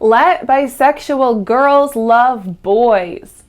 Let bisexual girls love boys.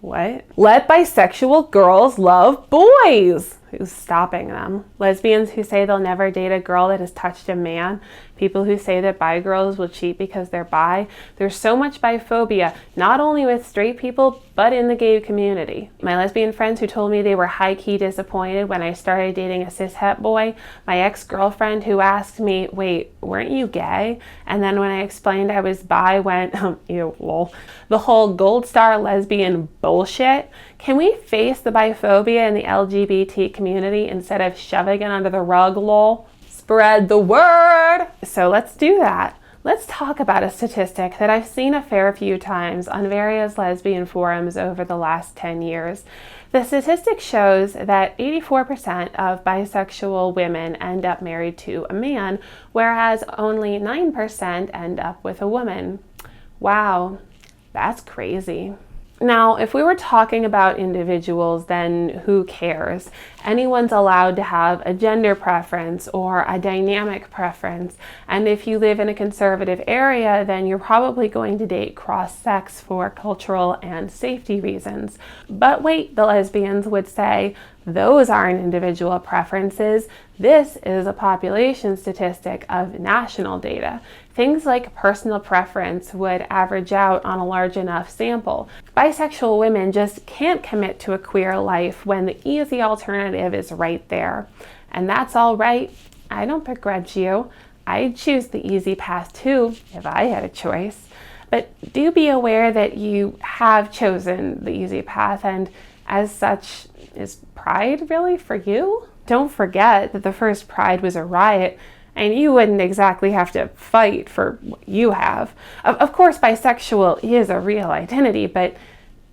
What? Let bisexual girls love boys. Who's stopping them? Lesbians who say they'll never date a girl that has touched a man. People who say that bi girls will cheat because they're bi. There's so much biphobia, not only with straight people, but in the gay community. My lesbian friends who told me they were high-key disappointed when I started dating a cishet boy. My ex-girlfriend who asked me, wait, weren't you gay? And then when I explained I was bi, went, ew, lol. The whole gold star lesbian bullshit. Can we face the biphobia in the LGBT community instead of shoving it under the rug, lol? Spread the word! So let's do that. Let's talk about a statistic that I've seen a fair few times on various lesbian forums over the last 10 years. The statistic shows that 84% of bisexual women end up married to a man, whereas only 9% end up with a woman. Wow, that's crazy. Now, if we were talking about individuals, then who cares? Anyone's allowed to have a gender preference or a dynamic preference. And if you live in a conservative area, then you're probably going to date cross-sex for cultural and safety reasons. But wait, the lesbians would say, those aren't individual preferences. This is a population statistic of national data. Things like personal preference would average out on a large enough sample. Bisexual women just can't commit to a queer life when the easy alternative is right there. And that's all right. I don't begrudge you. I'd choose the easy path too if I had a choice. But do be aware that you have chosen the easy path, and as such, is pride really for you? Don't forget that the first Pride was a riot, and you wouldn't exactly have to fight for what you have. Of course, bisexual is a real identity, but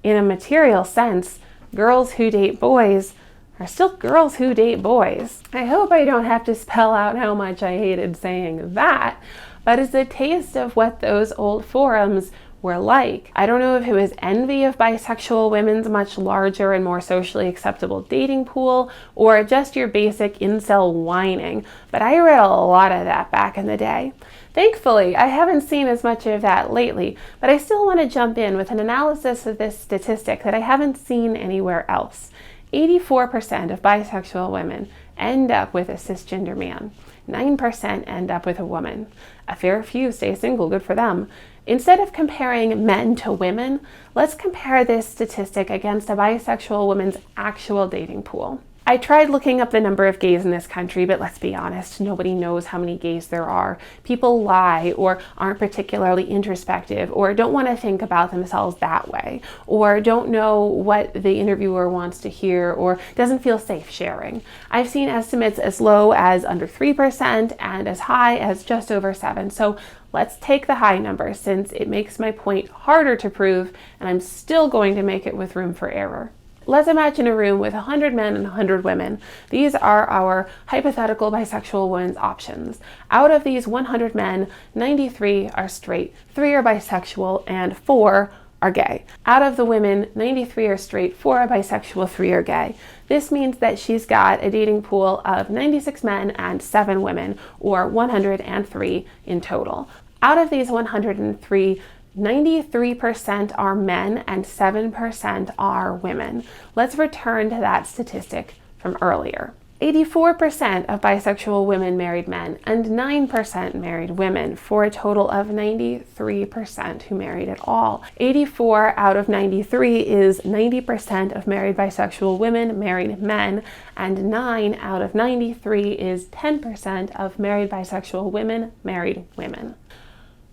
in a material sense, girls who date boys are still girls who date boys. I hope I don't have to spell out how much I hated saying that, but it's a taste of what those old forums were like. I don't know if it was envy of bisexual women's much larger and more socially acceptable dating pool, or just your basic incel whining, but I read a lot of that back in the day. Thankfully, I haven't seen as much of that lately, but I still want to jump in with an analysis of this statistic that I haven't seen anywhere else. 84% of bisexual women end up with a cisgender man. 9% end up with a woman. A fair few stay single, good for them. Instead of comparing men to women, let's compare this statistic against a bisexual woman's actual dating pool. I tried looking up the number of gays in this country, but let's be honest, nobody knows how many gays there are. People lie or aren't particularly introspective or don't want to think about themselves that way or don't know what the interviewer wants to hear or doesn't feel safe sharing. I've seen estimates as low as under 3% and as high as just over 7%. So let's take the high number since it makes my point harder to prove, and I'm still going to make it with room for error. Let's imagine a room with 100 men and 100 women. These are our hypothetical bisexual women's options. Out of these 100 men, 93 are straight, 3 are bisexual, and 4 are gay. Out of the women, 93 are straight, 4 are bisexual, 3 are gay. This means that she's got a dating pool of 96 men and 7 women, or 103 in total. Out of these 103, 93% are men and 7% are women. Let's return to that statistic from earlier. 84% of bisexual women married men and 9% married women, for a total of 93% who married at all. 84 out of 93 is 90% of married bisexual women married men, and 9 out of 93 is 10% of married bisexual women married women.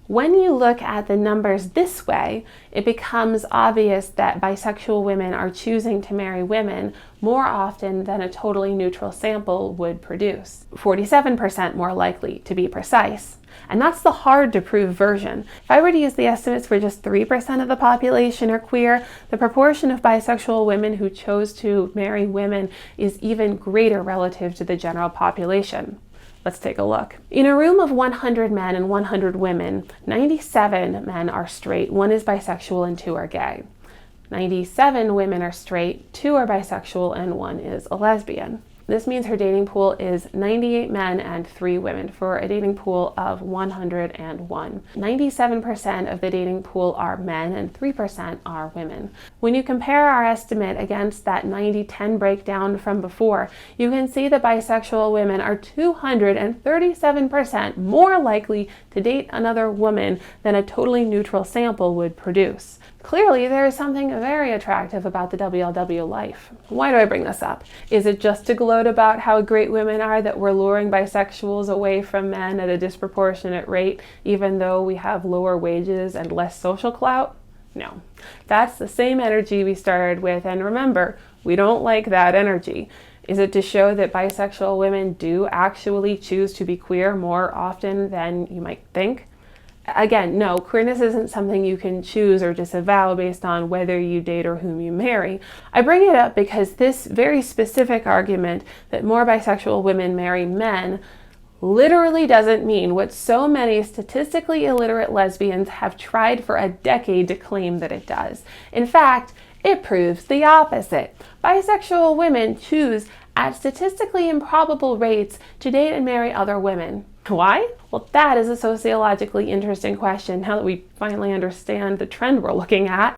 When you look at the numbers this way, it becomes obvious that bisexual women are choosing to marry women more often than a totally neutral sample would produce. 47% more likely, to be precise. And that's the hard to prove version. If I were to use the estimates where just 3% of the population are queer, the proportion of bisexual women who chose to marry women is even greater relative to the general population. Let's take a look. In a room of 100 men and 100 women, 97 men are straight, 1 is bisexual, and 2 are gay. 97 women are straight, 2 are bisexual, and 1 is a lesbian. This means her dating pool is 98 men and 3 women for a dating pool of 101. 97% of the dating pool are men and 3% are women. When you compare our estimate against that 90-10 breakdown from before, you can see that bisexual women are 237% more likely to date another woman than a totally neutral sample would produce. Clearly, there is something very attractive about the WLW life. Why do I bring this up? Is it just to gloat about how great women are that we're luring bisexuals away from men at a disproportionate rate, even though we have lower wages and less social clout? No. That's the same energy we started with, and remember, we don't like that energy. Is it to show that bisexual women do actually choose to be queer more often than you might think? Again, no, queerness isn't something you can choose or disavow based on whether you date or whom you marry. I bring it up because this very specific argument that more bisexual women marry men literally doesn't mean what so many statistically illiterate lesbians have tried for a decade to claim that it does. In fact, it proves the opposite. Bisexual women choose at statistically improbable rates to date and marry other women. Why? Well, that is a sociologically interesting question now that we finally understand the trend we're looking at.